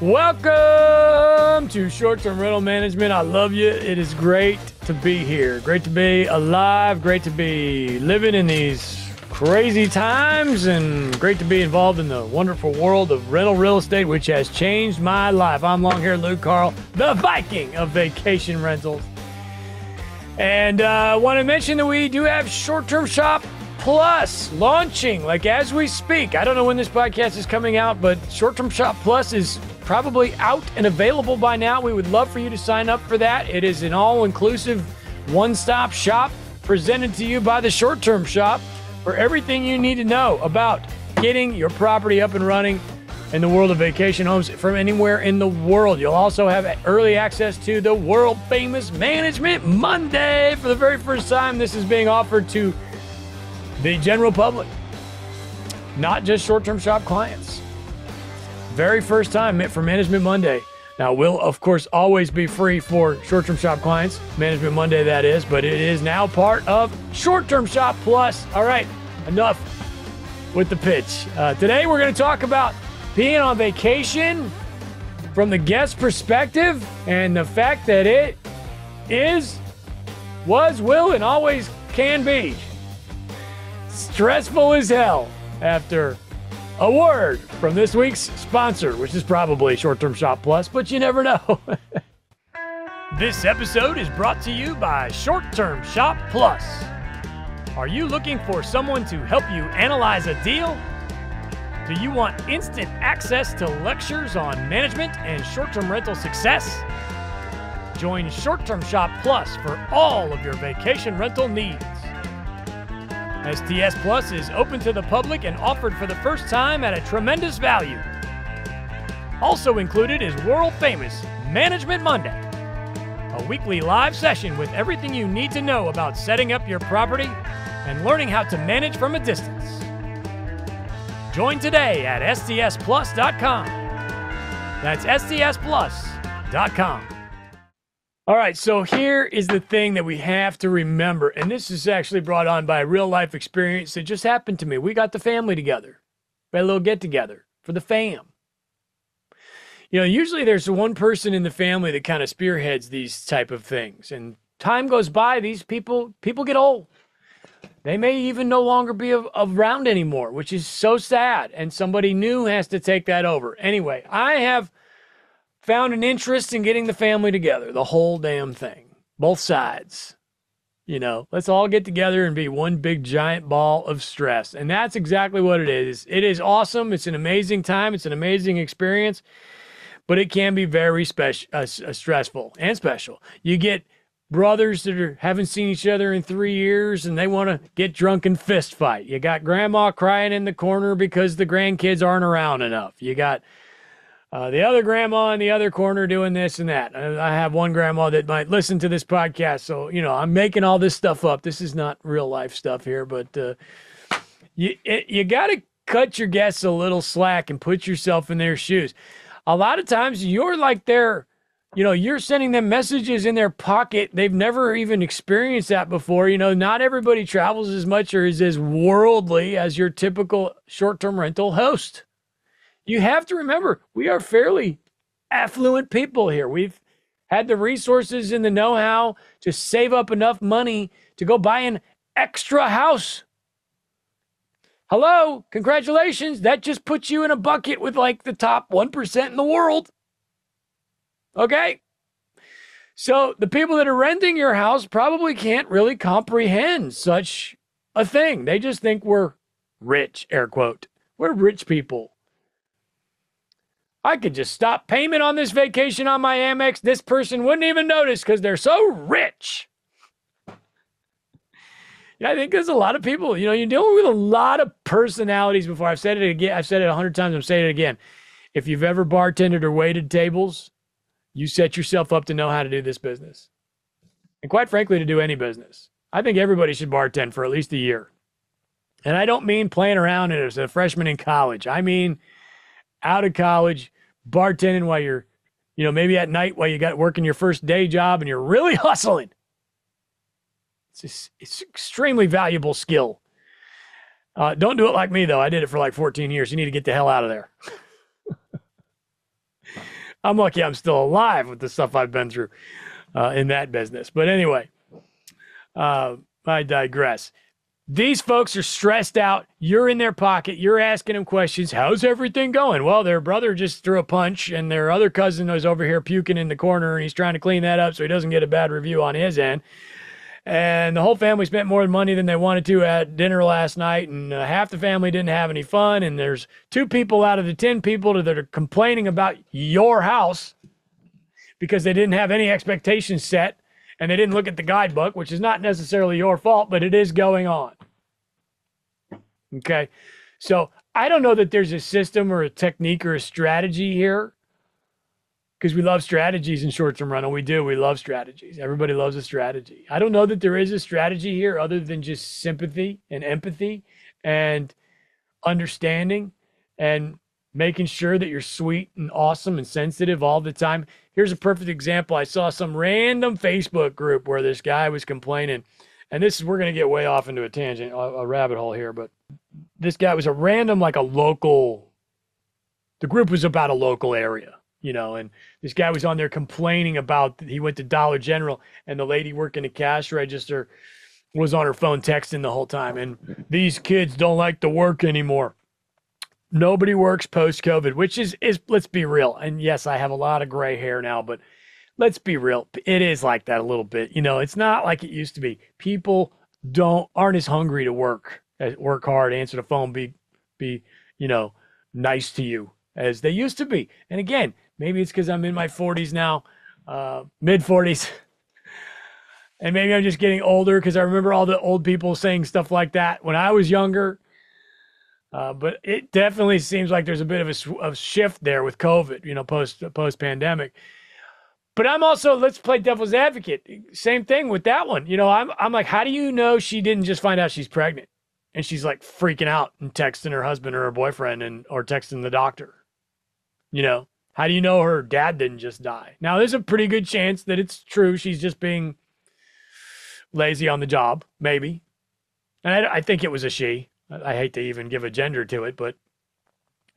Welcome to Short-Term Rental Management. I love you. It is great to be here. Great to be alive. Great to be living in these crazy times, and great to be involved in the wonderful world of rental real estate, which has changed my life. I'm long-haired Luke Carl, the Viking of vacation rentals. And I want to mention that we do have Short-Term Shop Plus launching like as we speak. I don't know when this podcast is coming out, but Short-Term Shop Plus is probably out and available by now. We would love for you to sign up for that. It is an all-inclusive one-stop shop presented to you by the Short-Term Shop for everything you need to know about getting your property up and running in the world of vacation homes from anywhere in the world. You'll also have early access to the world-famous Management Monday. For the very first time, this is being offered to the general public, not just Short-Term Shop clients. Very first time for Management Monday. Now, will of course always be free for Short-Term Shop clients, Management Monday that is, but it is now part of Short-Term Shop Plus. All right, enough with the pitch. Today we're going to talk about being on vacation from the guest perspective and the fact that it is, was, will, and always can be stressful as hell after a word from this week's sponsor, which is probably Short-Term Shop Plus, but you never know. This episode is brought to you by Short-Term Shop Plus. Are you looking for someone to help you analyze a deal? Do you want instant access to lectures on management and short-term rental success? Join Short-Term Shop Plus for all of your vacation rental needs. STS Plus is open to the public and offered for the first time at a tremendous value. Also included is world-famous Management Monday, a weekly live session with everything you need to know about setting up your property and learning how to manage from a distance. Join today at stsplus.com. That's stsplus.com. All right, so here is the thing that we have to remember, and this is actually brought on by a real-life experience that just happened to me. We got the family together. We had a little get-together for the fam. You know, usually there's one person in the family that kind of spearheads these type of things, and time goes by, these people get old. They may even no longer be around anymore, which is so sad, and somebody new has to take that over. Anyway, I have found an interest in getting the family together, the whole damn thing, both sides. You know, let's all get together and be one big giant ball of stress. And that's exactly what it is. It is awesome. It's an amazing time. It's an amazing experience, but it can be very stressful and special. You get brothers that haven't seen each other in 3 years and they want to get drunk and fist fight. You got grandma crying in the corner because the grandkids aren't around enough. You got the other grandma in the other corner doing this and that. I have one grandma that might listen to this podcast, so, you know, I'm making all this stuff up. This is not real life stuff here, but you got to cut your guests a little slack and put yourself in their shoes. A lot of times you're like you're sending them messages in their pocket. They've never even experienced that before. You know, not everybody travels as much or is as worldly as your typical short-term rental host. You have to remember, we are fairly affluent people here. We've had the resources and the know-how to save up enough money to go buy an extra house. Hello, congratulations. That just puts you in a bucket with like the top 1% in the world. Okay? So the people that are renting your house probably can't really comprehend such a thing. They just think we're rich, air quote. We're rich people. I could just stop payment on this vacation on my Amex. This person wouldn't even notice because they're so rich. Yeah, I think there's a lot of people, you know, you're dealing with a lot of personalities before. I've said it again. I've said it 100 times. I'm saying it again. If you've ever bartended or waited tables, you set yourself up to know how to do this business. And quite frankly, to do any business. I think everybody should bartend for at least a year. And I don't mean playing around as a freshman in college. I mean out of college, bartending while you're, you know, maybe at night while you got working your first day job and you're really hustling. It's extremely valuable skill. Don't do it like me, though. I did it for like 14 years. You need to get the hell out of there. I'm lucky I'm still alive with the stuff I've been through in that business. But anyway, I digress. These folks are stressed out. You're in their pocket. You're asking them questions. How's everything going? Well, their brother just threw a punch, and their other cousin was over here puking in the corner, and he's trying to clean that up so he doesn't get a bad review on his end. And the whole family spent more money than they wanted to at dinner last night, and half the family didn't have any fun. And there's 2 people out of the 10 people that are complaining about your house because they didn't have any expectations set. And they didn't look at the guidebook, which is not necessarily your fault, but it is going on. Okay. So I don't know that there's a system or a technique or a strategy here, because we love strategies in short-term rental. We do. We love strategies. Everybody loves a strategy. I don't know that there is a strategy here other than just sympathy and empathy and understanding and making sure that you're sweet and awesome and sensitive all the time. Here's a perfect example. I saw some random Facebook group where this guy was complaining, and this is, we're going to get way off into a tangent, a rabbit hole here, but this guy was a random, like a local, the group was about a local area, and this guy was on there complaining about, he went to Dollar General, and the lady working the cash register was on her phone texting the whole time, and these kids don't like to work anymore. Nobody works post-COVID, which is let's be real. And yes, I have a lot of gray hair now, but let's be real. It is like that a little bit. It's not like it used to be. People aren't as hungry to work hard, answer the phone, be nice to you as they used to be. And again, maybe it's because I'm in my 40s now, mid 40s. And maybe I'm just getting older because I remember all the old people saying stuff like that when I was younger. But it definitely seems like there's a bit of a shift there with COVID, post pandemic. But I'm also, let's play devil's advocate. Same thing with that one. I'm like, how do you know she didn't just find out she's pregnant and she's like freaking out and texting her husband or her boyfriend or texting the doctor? How do you know her dad didn't just die? Now, there's a pretty good chance that it's true. She's just being lazy on the job, maybe. And I think it was a she. I hate to even give a gender to it, but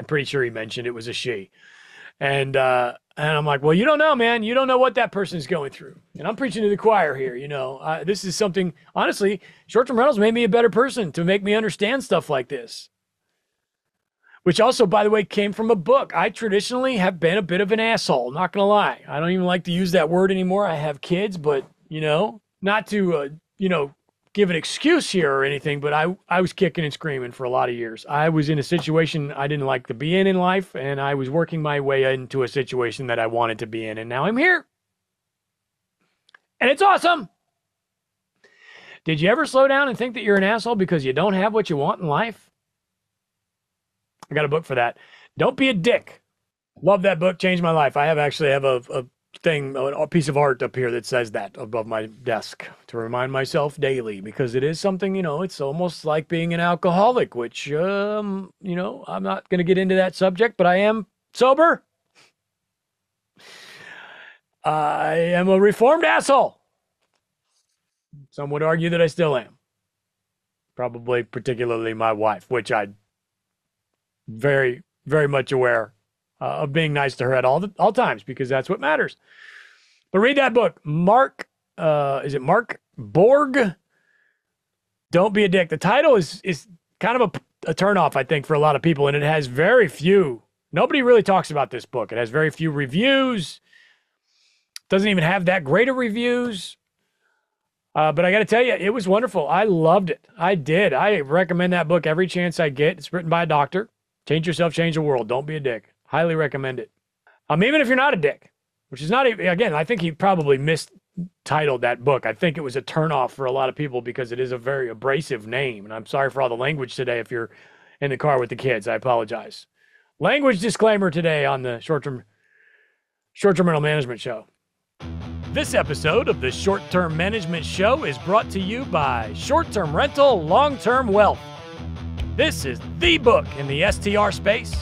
I'm pretty sure he mentioned it was a she. And I'm like, well, you don't know, man. You don't know what that person's going through. And I'm preaching to the choir here. This is something, honestly, short-term rentals made me a better person to make me understand stuff like this. Which also, by the way, came from a book. I traditionally have been a bit of an asshole, not going to lie. I don't even like to use that word anymore. I have kids, but, not to, give an excuse here or anything, but I was kicking and screaming for a lot of years. I was in a situation I didn't like to be in life, and I was working my way into a situation that I wanted to be in, and now I'm here. And it's awesome. Did you ever slow down and think that you're an asshole because you don't have what you want in life? I got a book for that. Don't Be a Dick. Love that book. Changed my life. I actually have a thing, a piece of art up here that says that above my desk to remind myself daily, because it is something, it's almost like being an alcoholic, which, I'm not going to get into that subject, but I am sober. I am a reformed asshole. Some would argue that I still am. Probably particularly my wife, which I'm very, very much aware of being nice to her at all times, because that's what matters. But read that book, Mark. Is it Mark Borg? Don't Be a Dick. The title is kind of a turnoff, I think, for a lot of people, and it has very few. Nobody really talks about this book. It has very few reviews. Doesn't even have that great of reviews. But I got to tell you, it was wonderful. I loved it. I did. I recommend that book every chance I get. It's written by a doctor. Change yourself, change the world. Don't be a dick. Highly recommend it. Even if you're not a dick, which is not, again, I think he probably mistitled that book. I think it was a turnoff for a lot of people because it is a very abrasive name. And I'm sorry for all the language today if you're in the car with the kids. I apologize. Language disclaimer today on the short-term rental management show. This episode of the Short-Term Management Show is brought to you by Short-Term Rental Long-Term Wealth. This is the book in the STR space,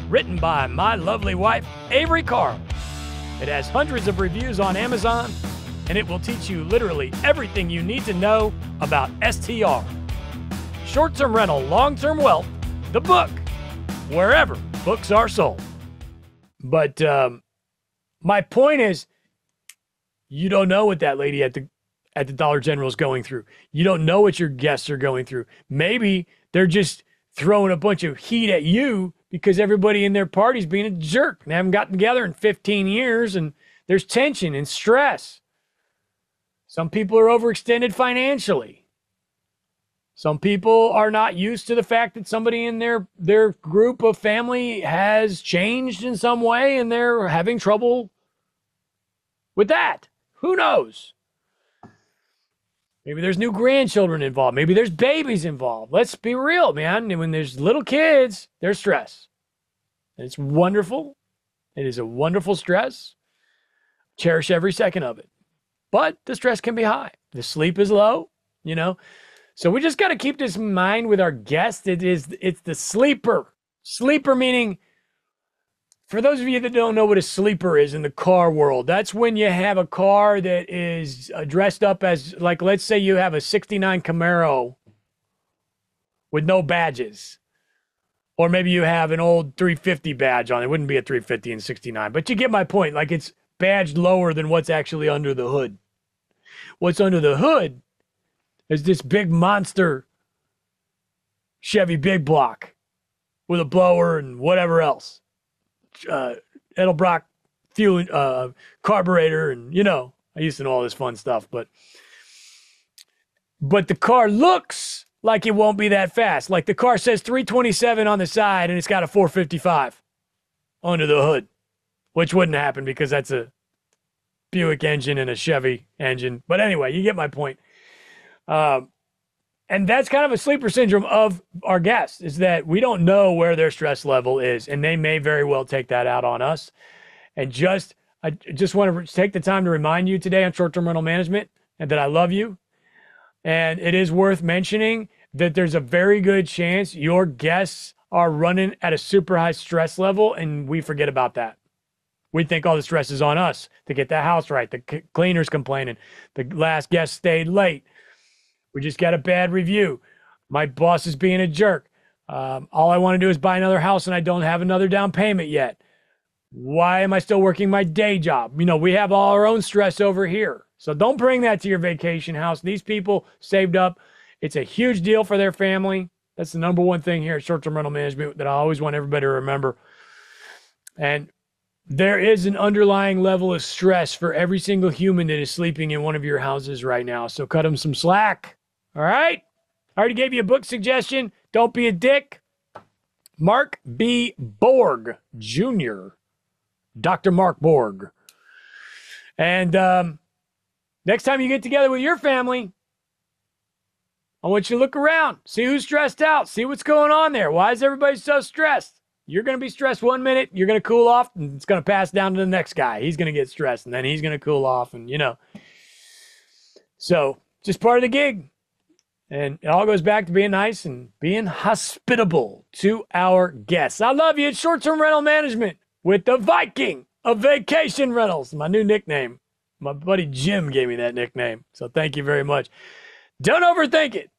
written by my lovely wife, Avery Carl. It has hundreds of reviews on Amazon, and it will teach you literally everything you need to know about STR. Short-Term Rental Long-Term Wealth, the book, wherever books are sold. But my point is, you don't know what that lady at the Dollar General is going through. You don't know what your guests are going through. Maybe they're just throwing a bunch of heat at you because everybody in their party's being a jerk. They haven't gotten together in 15 years, and there's tension and stress. Some people are overextended financially. Some people are not used to the fact that somebody in their group of family has changed in some way, and they're having trouble with that. Who knows? Maybe there's new grandchildren involved. Maybe there's babies involved. Let's be real, man. And when there's little kids, there's stress. And it's wonderful. It is a wonderful stress. Cherish every second of it. But the stress can be high. The sleep is low, you know. So we just got to keep this in mind with our guests. It's the sleeper. Sleeper meaning, for those of you that don't know what a sleeper is in the car world, that's when you have a car that is dressed up as, like, let's say you have a 69 Camaro with no badges. Or maybe you have an old 350 badge on it. It wouldn't be a 350 in 69, but you get my point. Like, it's badged lower than what's actually under the hood. What's under the hood is this big monster Chevy big block with a blower and whatever else. Edelbrock fuel, carburetor, and, you know, I used to know all this fun stuff, but the car looks like it won't be that fast. Like, the car says 327 on the side and it's got a 455 under the hood, which wouldn't happen because that's a Buick engine and a Chevy engine. But anyway, you get my point. And that's kind of a sleeper syndrome of our guests, is that we don't know where their stress level is, and they may very well take that out on us. And I just want to take the time to remind you today on short-term rental management and that I love you. And it is worth mentioning that there's a very good chance your guests are running at a super high stress level, and we forget about that. We think all the stress is on us to get the house right. The cleaner's complaining. The last guest stayed late. We just got a bad review. My boss is being a jerk. All I want to do is buy another house and I don't have another down payment yet. Why am I still working my day job? You know, we have all our own stress over here. So don't bring that to your vacation house. These people saved up. It's a huge deal for their family. That's the number one thing here at short-term rental management that I always want everybody to remember. And there is an underlying level of stress for every single human that is sleeping in one of your houses right now. So cut them some slack. All right? I already gave you a book suggestion. Don't be a dick. Mark B. Borg Jr. Dr. Mark Borg. And next time you get together with your family, I want you to look around. See who's stressed out. See what's going on there. Why is everybody so stressed? You're going to be stressed 1 minute. You're going to cool off, and it's going to pass down to the next guy. He's going to get stressed, and then he's going to cool off, and, you know. So just part of the gig. And it all goes back to being nice and being hospitable to our guests. I love you. It's short-term rental management with the Viking of vacation rentals. My new nickname. My buddy Jim gave me that nickname. So thank you very much. Don't overthink it.